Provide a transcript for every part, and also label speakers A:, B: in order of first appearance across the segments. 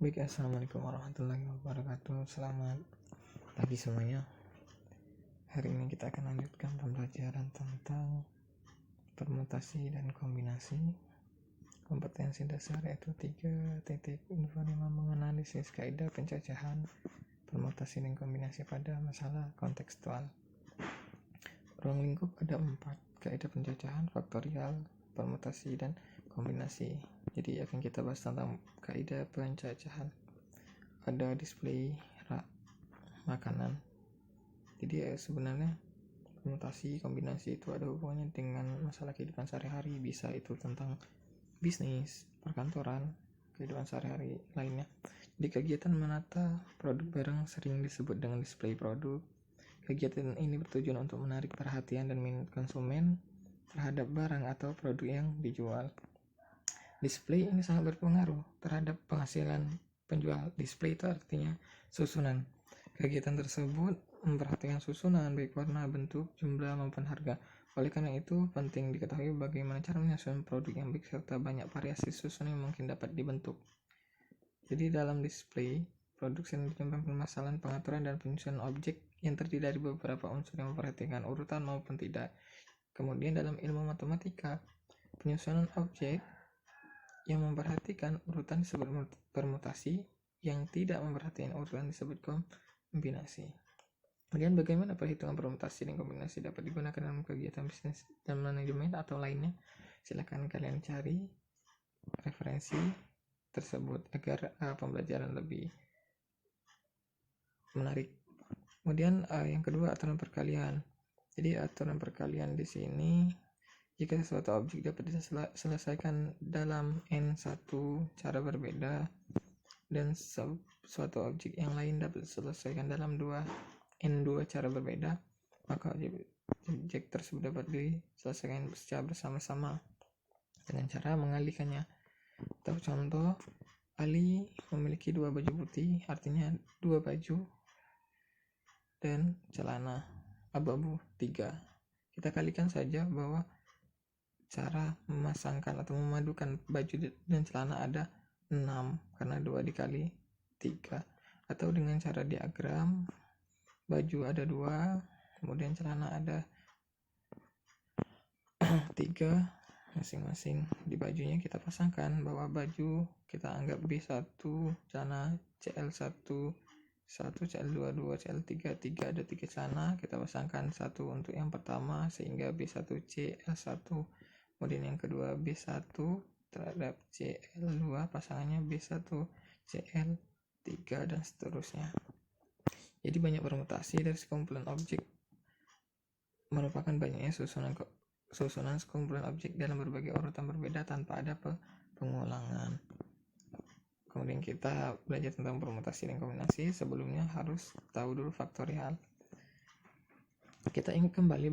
A: Baik, assalamualaikum warahmatullahi wabarakatuh. Selamat pagi semuanya. Hari ini kita akan lanjutkan pembelajaran tentang permutasi dan kombinasi. Kompetensi dasar yaitu 3.25 menganalisis kaidah pencacahan, permutasi dan kombinasi pada masalah kontekstual. Ruang lingkup ada 4, kaidah pencacahan, faktorial, permutasi, dan kombinasi. Jadi akan kita bahas tentang kaidah pencacahan. Ada display makanan. Jadi sebenarnya permutasi, kombinasi itu ada hubungannya dengan masalah kehidupan sehari-hari. Bisa itu tentang bisnis, perkantoran, kehidupan sehari-hari lainnya. Di kegiatan menata produk barang sering disebut dengan display produk. Kegiatan ini bertujuan untuk menarik perhatian dan minat konsumen terhadap barang atau produk yang dijual. Display ini sangat berpengaruh terhadap penghasilan penjual. Display itu artinya susunan. Kegiatan tersebut memperhatikan susunan baik warna, bentuk, jumlah maupun harga. Oleh karena itu penting diketahui bagaimana cara menyusun produk yang baik serta banyak variasi susunan yang mungkin dapat dibentuk. Jadi dalam display produk sering dikembangkan permasalahan pengaturan dan penyusunan objek yang terdiri dari beberapa unsur yang memperhatikan urutan maupun tidak. Kemudian dalam ilmu matematika, penyusunan objek yang memperhatikan urutan disebut permutasi, yang tidak memperhatikan urutan disebut kombinasi. Kemudian bagaimana perhitungan permutasi dan kombinasi dapat digunakan dalam kegiatan bisnis dan manajemen atau lainnya? Silakan kalian cari referensi tersebut agar pembelajaran lebih menarik. Kemudian yang kedua, aturan perkalian. Jadi aturan perkalian di sini, jika suatu objek dapat diselesaikan dalam N1 cara berbeda dan suatu objek yang lain dapat diselesaikan dalam N2 cara berbeda, maka objek tersebut dapat diselesaikan secara bersama-sama dengan cara mengalihkannya. Atau contoh, Ali memiliki 2 baju putih, artinya 2 baju dan celana abu-abu 3. Kita kalikan saja bahwa cara memasangkan atau memadukan baju dan celana ada 6 karena 2 dikali 3. Atau dengan cara diagram, baju ada 2, kemudian celana ada 3 masing-masing. Di bajunya kita pasangkan bahwa baju kita anggap B1, celana CL1, 1 CL2, 2 CL3, 3 ada 3 celana, kita pasangkan 1 untuk yang pertama sehingga B1 CL1, kemudian yang kedua B1 terhadap CL2 pasangannya B1 CL3 dan seterusnya. Jadi banyak permutasi dari sekumpulan objek merupakan banyaknya susunan sekumpulan objek dalam berbagai urutan berbeda tanpa ada pengulangan. Kemudian kita belajar tentang permutasi dan kombinasi. Sebelumnya harus tahu dulu faktorial. Kita ingat kembali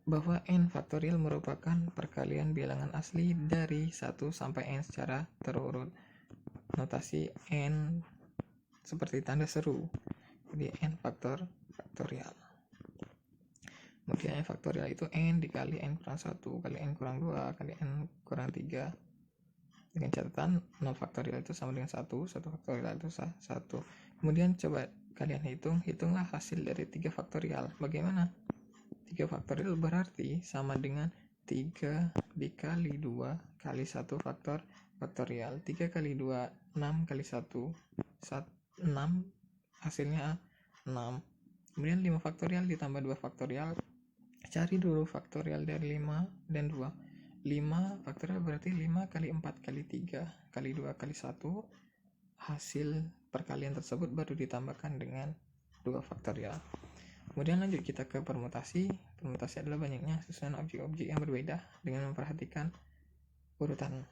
A: bahwa n faktorial merupakan perkalian bilangan asli dari 1 sampai n secara terurut. Notasi n seperti tanda seru. Jadi n faktorial. Kemudian n faktorial itu n dikali n kurang 1 kali n kurang 2 kali n kurang 3. Dengan catatan 0 faktorial itu sama dengan 1 faktorial itu 1. Kemudian coba kalian hitunglah hasil dari 3 faktorial. Bagaimana? 3 faktorial berarti sama dengan 3 dikali 2 kali 1 faktorial. 3 kali 2, 6 kali 1, 6, hasilnya 6. Kemudian 5 faktorial ditambah 2 faktorial. Cari dulu faktorial dari 5 dan 2. 5 faktorial berarti 5 kali 4 kali 3 kali 2 kali 1. Hasil perkalian tersebut baru ditambahkan dengan 2 faktorial. Kemudian lanjut kita ke permutasi. Permutasi adalah banyaknya susunan objek-objek yang berbeda dengan memperhatikan urutan.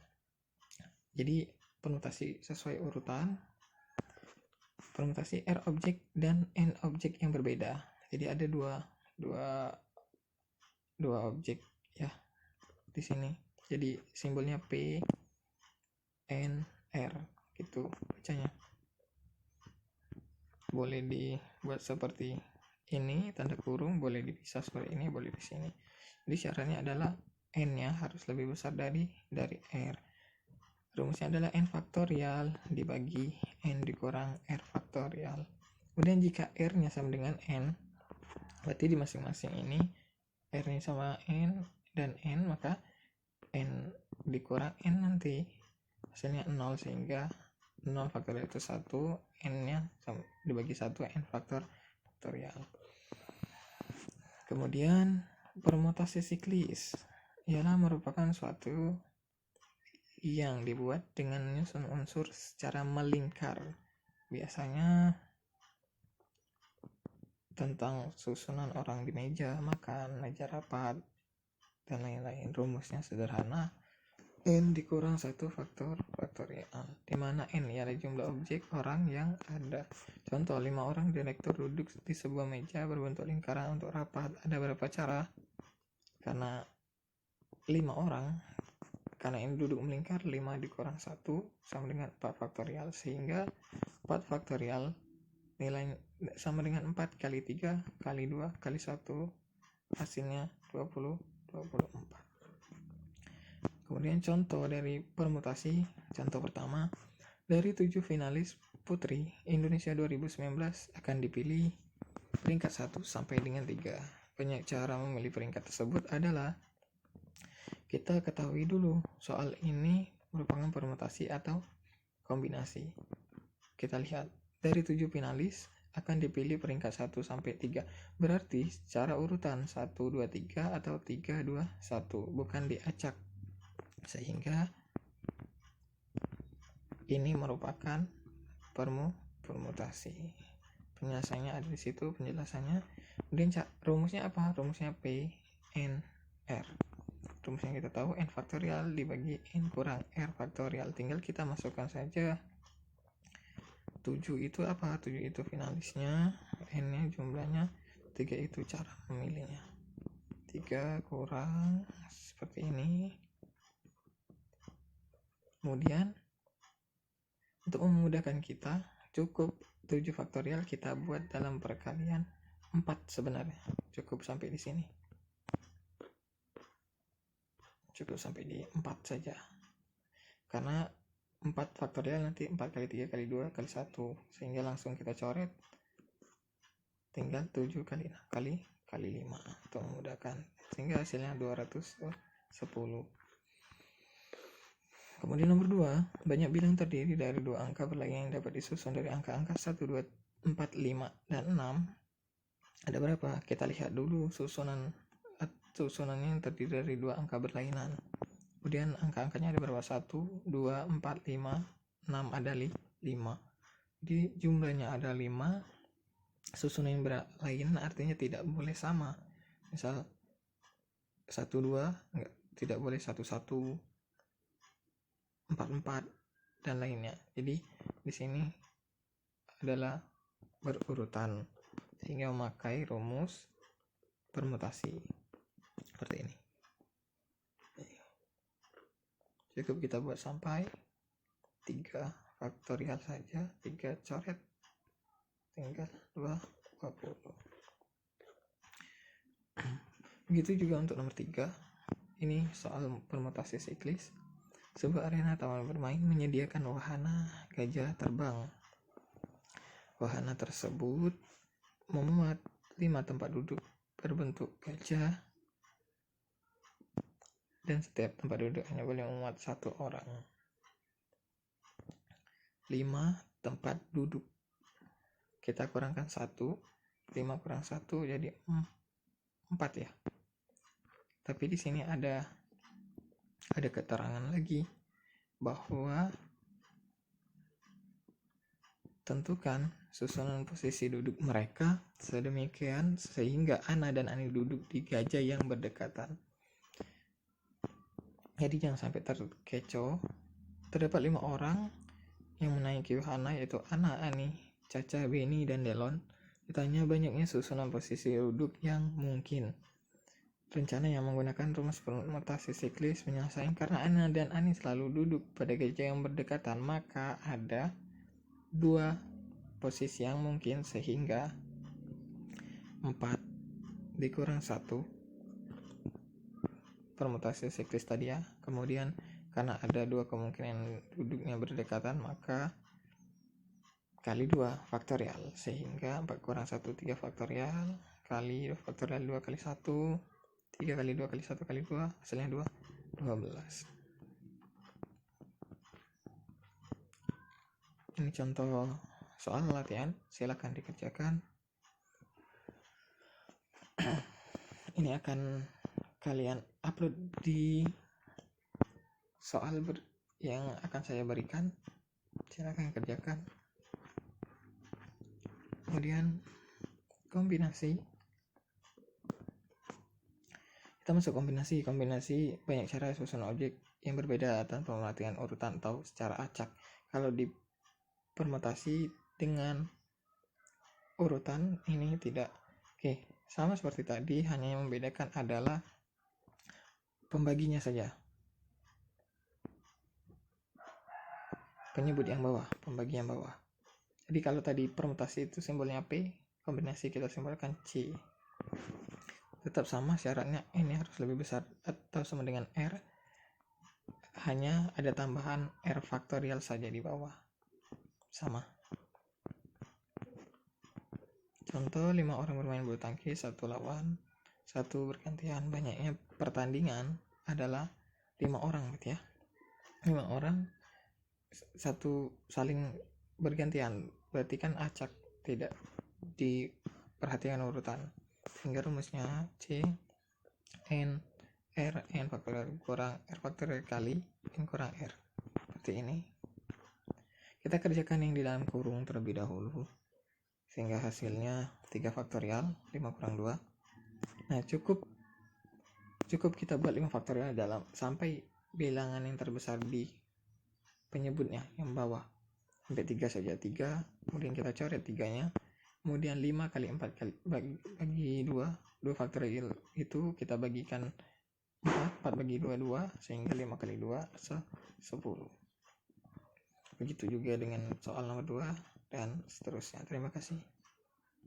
A: Jadi permutasi sesuai urutan. Permutasi R objek dan N objek yang berbeda. Jadi ada dua objek ya di sini. Jadi simbolnya P N R gitu bacanya. Boleh dibuat seperti ini, tanda kurung, boleh dipisah seperti ini, boleh di sini. Jadi syaratnya adalah N-nya harus lebih besar dari R. Rumusnya adalah n faktorial dibagi n dikurang r faktorial. Kemudian jika r-nya sama dengan n, berarti di masing-masing ini r-nya sama n dan n, maka n dikurang n nanti hasilnya 0, sehingga 0 faktorial itu 1, n-nya dibagi 1, n faktorial. Kemudian permutasi siklis ialah merupakan suatu yang dibuat dengan menyusun unsur secara melingkar. Biasanya tentang susunan orang di meja makan, meja rapat, dan lain-lain. Rumusnya sederhana, n dikurang 1 faktorial, di mana n ialah jumlah objek orang yang ada. Contoh, 5 orang direktur duduk di sebuah meja berbentuk lingkaran untuk rapat. Ada berapa cara? Karena 5 orang, karena ini duduk melingkar, 5 dikurang 1 sama dengan 4 faktorial, sehingga 4 faktorial nilai sama dengan 4 kali 3 kali 2 kali 1, hasilnya 24. Kemudian contoh dari permutasi, contoh pertama, dari 7 finalis putri Indonesia 2019 akan dipilih peringkat 1 sampai dengan 3. Banyak cara memilih peringkat tersebut adalah, kita ketahui dulu soal ini merupakan permutasi atau kombinasi. Kita lihat, dari 7 finalis akan dipilih peringkat 1 sampai 3. Berarti secara urutan 1, 2, 3 atau 3, 2, 1, bukan diacak. Sehingga ini merupakan permutasi. Penjelasannya ada di situ, penjelasannya. Kemudian rumusnya apa? Rumusnya P N R. Rumusnya kita tahu, n faktorial dibagi n kurang r faktorial. Tinggal kita masukkan saja 7 itu apa? 7 itu finalisnya, n-nya jumlahnya, 3 itu cara memilihnya. 3 kurang seperti ini. Kemudian untuk memudahkan kita, cukup 7 faktorial kita buat dalam perkalian 4 sebenarnya. Cukup sampai di sini. Cukup sampai di 4 saja. Karena 4 faktorial nanti 4 kali 3 kali 2 kali 1, sehingga langsung kita coret, tinggal 7 kali 5 untuk memudahkan, sehingga hasilnya 210. Kemudian nomor 2, banyak bilang terdiri dari 2 angka berlainan yang dapat disusun dari angka-angka 1, 2, 4, 5, dan 6. Ada berapa? Kita lihat dulu susunannya yang terdiri dari 2 angka berlainan. Kemudian angka-angkanya ada berapa? 1, 2, 4, 5, 6, ada 5. Jadi jumlahnya ada 5. Susunan yang berlainan artinya tidak boleh sama. Misal 1, 2, tidak boleh 1, 1, 4, 4, dan lainnya. Jadi di sini adalah berurutan, sehingga memakai rumus permutasi seperti ini. Cukup kita buat sampai 3 faktorial saja, 3 coret, tinggal 20. Begitu juga untuk nomor 3. Ini soal permutasi siklis. Sebuah arena taman bermain menyediakan wahana gajah terbang. Wahana tersebut memuat 5 tempat duduk berbentuk gajah, dan setiap tempat duduk hanya boleh memuat 1 orang. 5 tempat duduk. Kita kurangkan 1, 5 kurang 1 jadi 4 ya. Tapi di sini ada keterangan lagi bahwa tentukan susunan posisi duduk mereka sedemikian sehingga Ana dan Ani duduk di gajah yang berdekatan. Jadi jangan sampai terkecoh. Terdapat 5 orang yang menaiki wahana, yaitu Ana, Ani, Caca, Beni, dan Delon. Ditanya banyaknya susunan posisi duduk yang mungkin. Rencana yang menggunakan rumus permutasi siklis menyelesaikan karena Ana dan Ani selalu duduk pada gajah yang berdekatan, maka ada 2 posisi yang mungkin, sehingga 4 dikurang 1 permutasi siklis tadi ya. Kemudian karena ada dua kemungkinan duduknya berdekatan, maka kali 2 faktorial, sehingga 4 kurang 1 3 faktorial kali 2 faktorial 2 kali 1 3 kali 2 kali 1 kali 2 hasilnya 12. Ini contoh soal latihan, silakan dikerjakan. Ini akan kalian upload di soal yang akan saya berikan, silakan kerjakan. Kemudian kombinasi, kita masuk kombinasi banyak cara susun objek yang berbeda tanpa memerhatikan urutan atau secara acak. Kalau di permutasi dengan urutan ini tidak. Oke, sama seperti tadi, hanya yang membedakan adalah pembaginya saja, penyebut yang bawah, pembagi yang bawah. Jadi kalau tadi permutasi itu simbolnya P, kombinasi kita simbolkan C. Tetap sama syaratnya, ini harus lebih besar atau sama dengan R, hanya ada tambahan R faktorial saja di bawah, sama. Contoh, 5 orang bermain bulu tangkis, 1 lawan 1 bergantian. Banyaknya pertandingan adalah 5 orang berarti ya, 5 orang satu saling bergantian, berarti kan acak, tidak diperhatikan urutan, sehingga rumusnya C N R N faktorial kurang R faktorial kali N kurang R, seperti ini. Kita kerjakan yang di dalam kurung terlebih dahulu, sehingga hasilnya 3 faktorial 5 kurang 2. Nah, cukup kita buat 5 faktorial dalam sampai bilangan yang terbesar di penyebutnya yang bawah, sampai 3 saja, 3, kemudian kita coret 3-nya, kemudian 5 kali 4 kali bagi 2 faktorial itu kita bagikan 4 bagi 2 sehingga 5 kali 2 10. Begitu juga dengan soal nomor 2 dan seterusnya. Terima kasih.